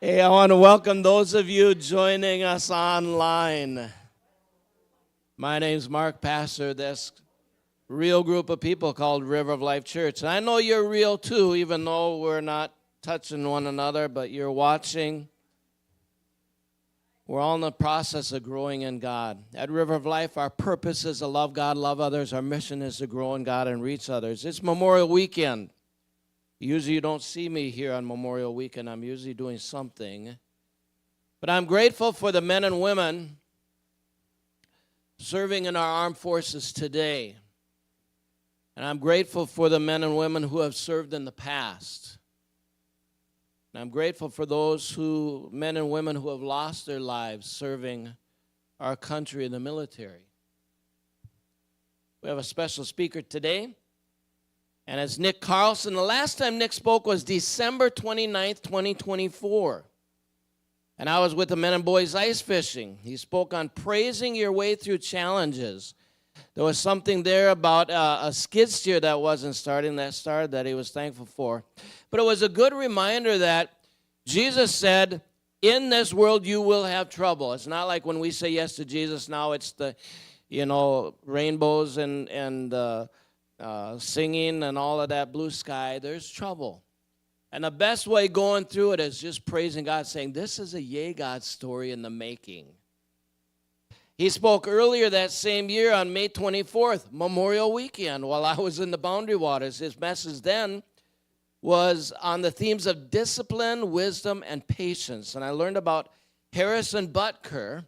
Hey, I want to welcome those of you joining us online. My name's Mark, pastor of this real group of people called River of Life Church. And I know you're real too, even though we're not touching one another, but you're watching. We're all in the process of growing in God. At River of Life, our purpose is to love God, love others. Our mission is to grow in God and reach others. It's Memorial Weekend. Usually you don't see me here on Memorial Weekend. I'm usually doing something. But I'm grateful for the men and women serving in our armed forces today. And I'm grateful for the men and women who have served in the past. And I'm grateful for those men and women who have lost their lives serving our country in the military. We have a special speaker today. And it's Nick Carlson. The last time Nick spoke was December 29th, 2024. And I was with the men and boys ice fishing. He spoke on praising your way through challenges. There was something there about a skid steer that wasn't starting, that started, that he was thankful for. But it was a good reminder that Jesus said, in this world you will have trouble. It's not like when we say yes to Jesus now, it's the, rainbows and singing and all of that blue sky. There's trouble. And the best way going through it is just praising God, saying, this is a yay God story in the making. He spoke earlier that same year on May 24th, Memorial Weekend, while I was in the Boundary Waters. His message then was on the themes of discipline, wisdom, and patience. And I learned about Harrison Butker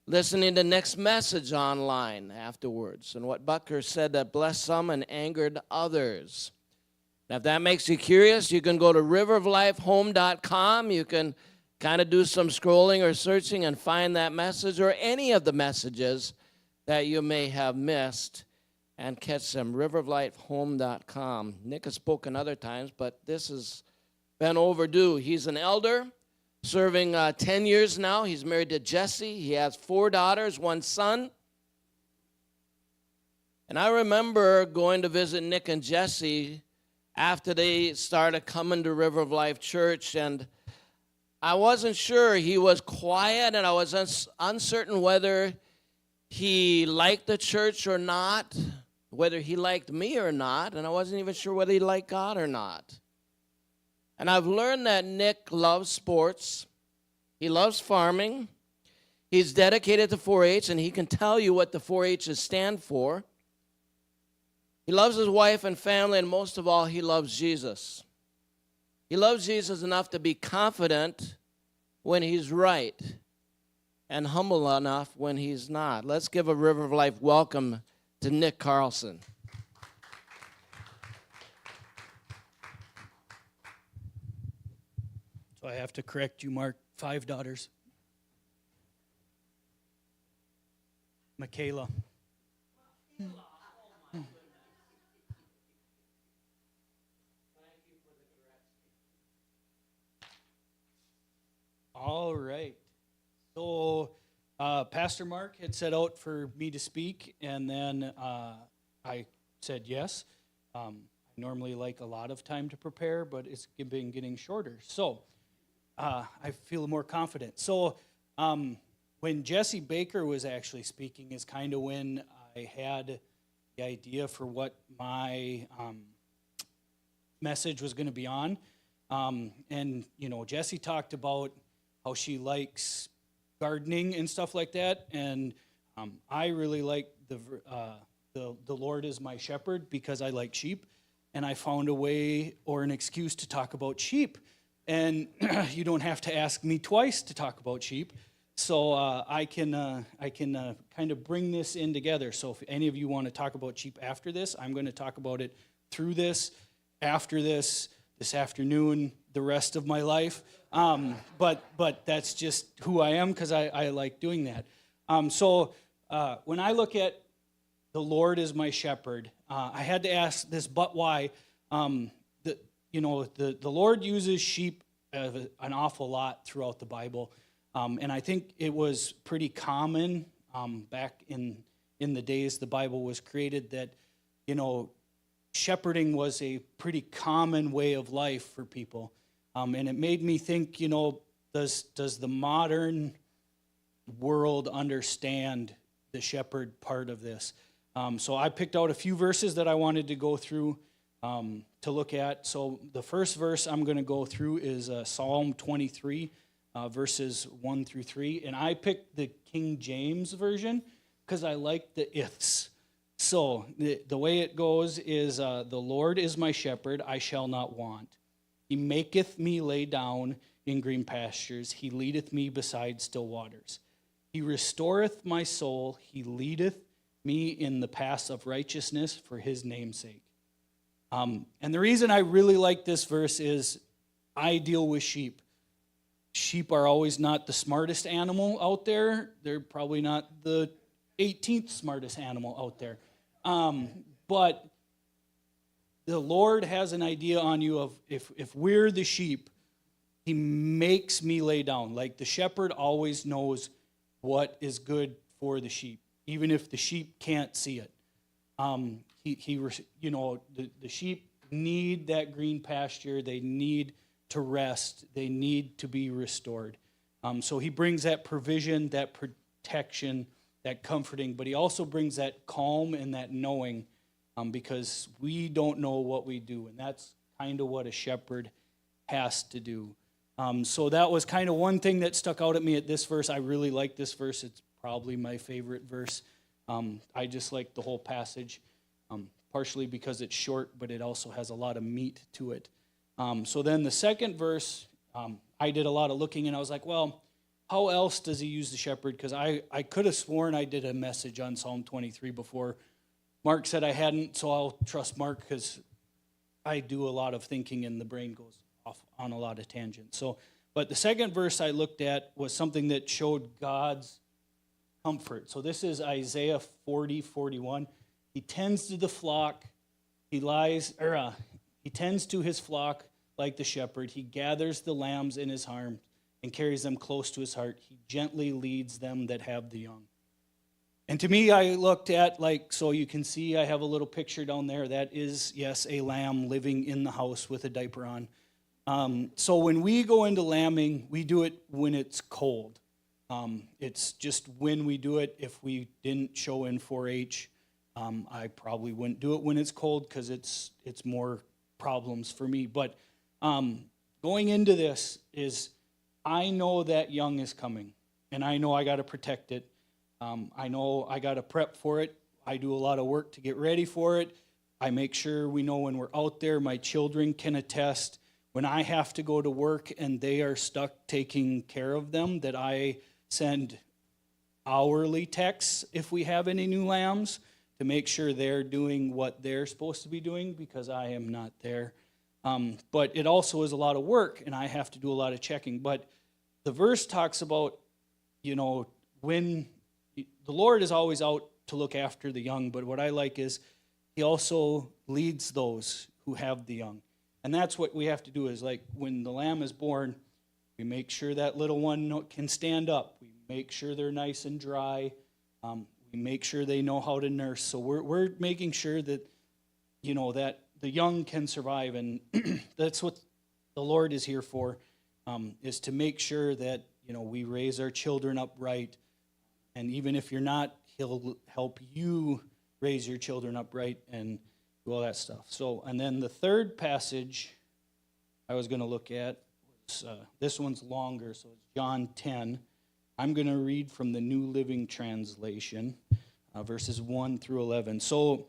listening to Nick's message online afterwards, and what Butker said that blessed some and angered others. Now, if that makes you curious, you can go to riveroflifehome.com. You can kind of do some scrolling or searching and find that message or any of the messages that you may have missed and catch them, riveroflifehome.com. Nick has spoken other times, but this has been overdue. He's an elder, serving 10 years now. He's married to Jesse. He has 4 daughters, 1 son. And I remember going to visit Nick and Jesse after they started coming to River of Life Church, and I wasn't sure. He was quiet, and I was uncertain whether he liked the church or not, whether he liked me or not, and I wasn't even sure whether he liked God or not. And I've learned that Nick loves sports. He loves farming. He's dedicated to 4-H, and he can tell you what the 4-H's stand for. He loves his wife and family, and most of all, he loves Jesus. He loves Jesus enough to be confident when he's right and humble enough when he's not. Let's give a River of Life welcome to Nick Carlson. So I have to correct you, Mark. 5 daughters. Michaela. All right. So Pastor Mark had set out for me to speak, and then I said yes. I normally like a lot of time to prepare, but it's been getting shorter. So I feel more confident. So when Jesse Baker was actually speaking is kind of when I had the idea for what my message was going to be on. And, Jesse talked about how she likes gardening and stuff like that. And I really like the Lord is my shepherd because I like sheep. And I found a way or an excuse to talk about sheep. And you don't have to ask me twice to talk about sheep. So I can kind of bring this in together. So if any of you want to talk about sheep after this, I'm going to talk about it through this, after this afternoon, the rest of my life. But that's just who I am because I like doing that. So when I look at the Lord is my shepherd, I had to ask this, but why? The Lord uses sheep an awful lot throughout the Bible. And I think it was pretty common back in the days the Bible was created that, shepherding was a pretty common way of life for people. And it made me think, does the modern world understand the shepherd part of this? So I picked out a few verses that I wanted to go through to look at. So the first verse I'm going to go through is Psalm 23, verses 1 through 3. And I picked the King James Version because I like the ifs. So the way it goes is, the Lord is my shepherd, I shall not want. He maketh me lay down in green pastures. He leadeth me beside still waters. He restoreth my soul. He leadeth me in the paths of righteousness for his name's sake. And the reason I really like this verse is I deal with sheep. Sheep are always not the smartest animal out there. They're probably not the 18th smartest animal out there. But the Lord has an idea on you of if we're the sheep, he makes me lay down. Like the shepherd always knows what is good for the sheep, even if the sheep can't see it. The sheep need that green pasture. They need to rest. They need to be restored. So he brings that provision, that protection, that comforting, but he also brings that calm and that knowing, because we don't know what we do, and that's kind of what a shepherd has to do. So that was kind of one thing that stuck out at me at this verse. I really like this verse. It's probably my favorite verse. I just like the whole passage, partially because it's short, but it also has a lot of meat to it. So then the second verse, I did a lot of looking, and I was like, well, how else does he use the shepherd? Because I could have sworn I did a message on Psalm 23 before. Mark said I hadn't, so I'll trust Mark because I do a lot of thinking and the brain goes off on a lot of tangents. But the second verse I looked at was something that showed God's comfort. So this is Isaiah 40:41. He tends to the flock. He tends to his flock like the shepherd. He gathers the lambs in his arms and carries them close to his heart. He gently leads them that have the young. And to me, I looked at, so you can see I have a little picture down there. That is, yes, a lamb living in the house with a diaper on. So when we go into lambing, we do it when it's cold. It's just when we do it. If we didn't show in 4-H, I probably wouldn't do it when it's cold because it's more problems for me. But going into this is, I know that young is coming, and I know I got to protect it. I know I got to prep for it. I do a lot of work to get ready for it. I make sure we know when we're out there. My children can attest when I have to go to work and they are stuck taking care of them, that I send hourly texts if we have any new lambs to make sure they're doing what they're supposed to be doing, because I am not there. But it also is a lot of work, and I have to do a lot of checking. But the verse talks about, when the Lord is always out to look after the young, but what I like is he also leads those who have the young. And that's what we have to do is, when the lamb is born, we make sure that little one can stand up. We make sure they're nice and dry. We make sure they know how to nurse. So we're making sure that, that the young can survive. And that's what the Lord is here for, is to make sure that, we raise our children up right. And even if you're not, he'll help you raise your children up right and do all that stuff. So, and then the third passage I was going to look at was, this one's longer, so it's John 10. I'm going to read from the New Living Translation, verses 1 through 11. So,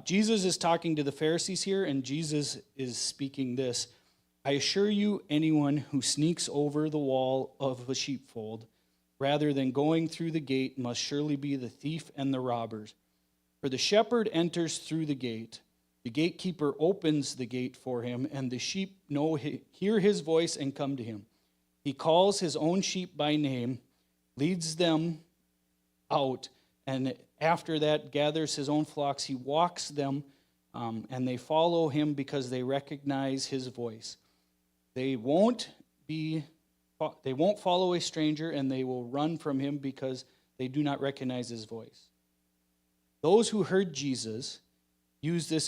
Jesus is talking to the Pharisees here, and Jesus is speaking this. I assure you, anyone who sneaks over the wall of a sheepfold rather than going through the gate must surely be the thief and the robbers. For the shepherd enters through the gate. The gatekeeper opens the gate for him, and the sheep hear his voice and come to him. He calls his own sheep by name, leads them out, and after that gathers his own flocks. He walks them, and they follow him because they recognize his voice. They won't follow a stranger, and they will run from him because they do not recognize his voice. Those who heard Jesus use this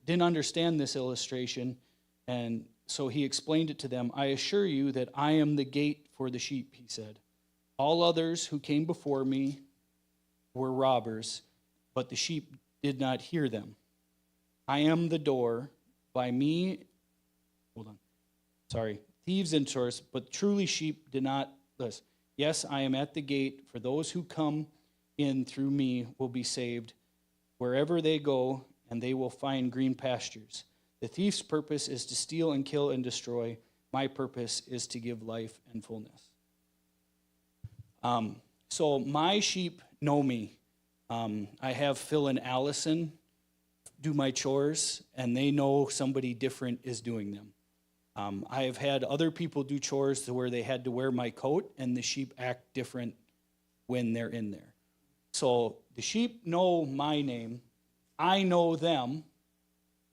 didn't understand this illustration, and So he explained it to them. I assure you that I am the gate for the sheep, he said. All others who came before me were robbers, but the sheep did not hear them. I am the door. By me, thieves enter, but truly sheep did not listen. Yes, I am at the gate. For those who come in through me will be saved. Wherever they go, and they will find green pastures. The thief's purpose is to steal and kill and destroy. My purpose is to give life and fullness. So my sheep know me. I have Phil and Allison do my chores, and they know somebody different is doing them. I have had other people do chores to where they had to wear my coat, and the sheep act different when they're in there. So the sheep know my name, I know them,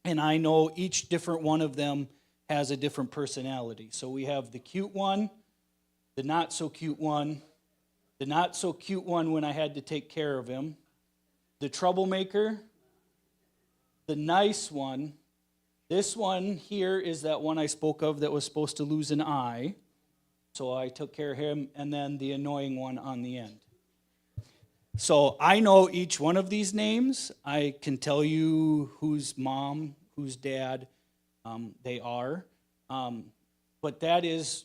and I know each different one of them has a different personality. So we have the cute one, the not so cute one, the not so cute one when I had to take care of him, the troublemaker, the nice one. This one here is that one I spoke of that was supposed to lose an eye. So I took care of him, and then the annoying one on the end. So I know each one of these names. I can tell you whose mom, whose dad they are. But that is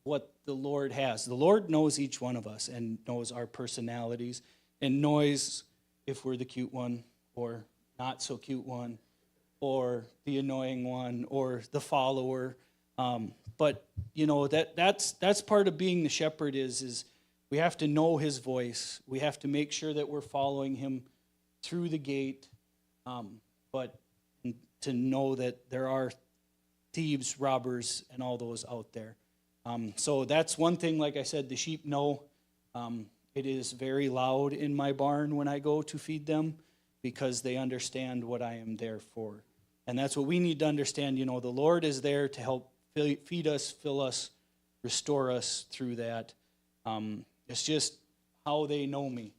what the Lord has. The Lord knows each one of us and knows our personalities and knows if we're the cute one or not so cute one or the annoying one or the follower. But you know that's part of being the shepherd is we have to know his voice. We have to make sure that we're following him through the gate, but to know that there are thieves, robbers, and all those out there. So that's one thing, like I said, the sheep know. It is very loud in my barn when I go to feed them because they understand what I am there for. And that's what we need to understand. You know, the Lord is there to help feed us, fill us, restore us through that. It's just how they know me.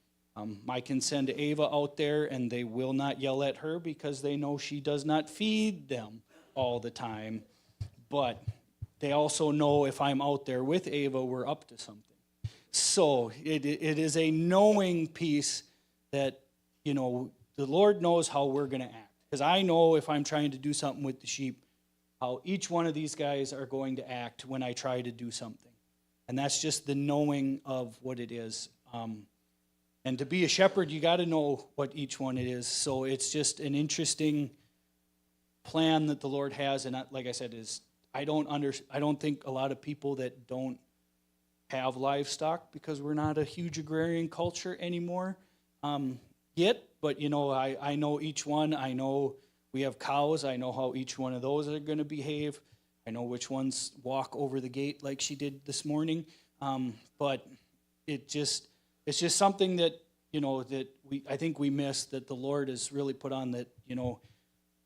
I can send Ava out there and they will not yell at her because they know she does not feed them all the time. But they also know if I'm out there with Ava, we're up to something. So it is a knowing piece that, you know, the Lord knows how we're going to act. Because I know if I'm trying to do something with the sheep, how each one of these guys are going to act when I try to do something. And that's just the knowing of what it is. And to be a shepherd, you got to know what each one it is. So it's just an interesting plan that the Lord has. And like I said, I don't think a lot of people that don't have livestock, because we're not a huge agrarian culture anymore yet. But you know, I know each one. I know we have cows. I know how each one of those are going to behave. I know which ones walk over the gate like she did this morning. But it's just something that, you know, that I think we miss, that the Lord has really put on, that, you know,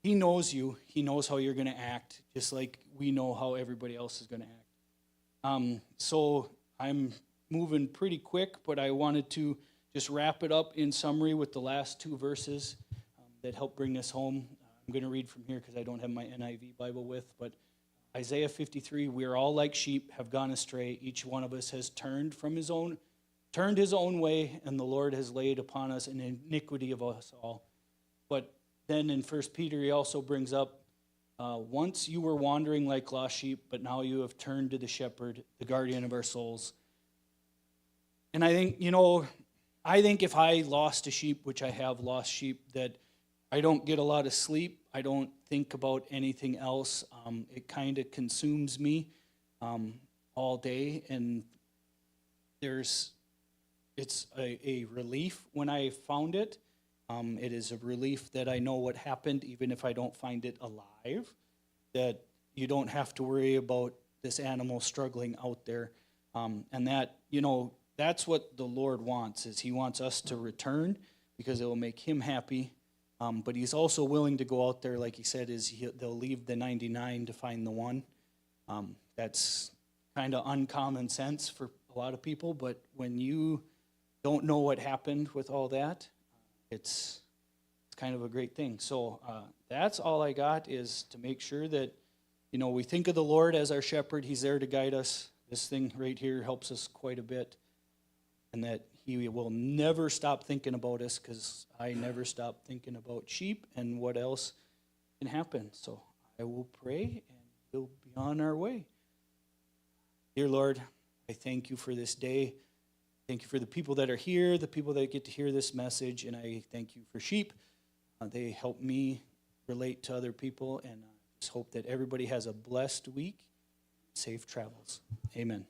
he knows you. He knows how you're going to act, just like we know how everybody else is going to act. So I'm moving pretty quick, but I wanted to just wrap it up in summary with the last two verses that help bring this home. I'm going to read from here because I don't have my NIV Bible with, but Isaiah 53, we are all like sheep, have gone astray. Each one of us has turned his own way, and the Lord has laid upon us an iniquity of us all. But then in 1 Peter, he also brings up, once you were wandering like lost sheep, but now you have turned to the shepherd, the guardian of our souls. And I think, you know, if I lost a sheep, which I have lost sheep, that I don't get a lot of sleep. I don't think about anything else. It kind of consumes me all day, and it's a relief when I found it. It is a relief that I know what happened, even if I don't find it alive, that you don't have to worry about this animal struggling out there. And that, you know, that's what the Lord wants, is he wants us to return because it will make him happy. But he's also willing to go out there, like he said, they'll leave the 99 to find the one. That's kind of uncommon sense for a lot of people, but when you don't know what happened with all that, it's kind of a great thing. So that's all I got, is to make sure that you know, we think of the Lord as our shepherd. He's there to guide us. This thing right here helps us quite a bit. And that he will never stop thinking about us, because I never stop thinking about sheep and what else can happen. So I will pray and we'll be on our way. Dear Lord, I thank you for this day. Thank you for the people that are here, the people that get to hear this message, and I thank you for sheep. They help me relate to other people, and I just hope that everybody has a blessed week, safe travels. Amen.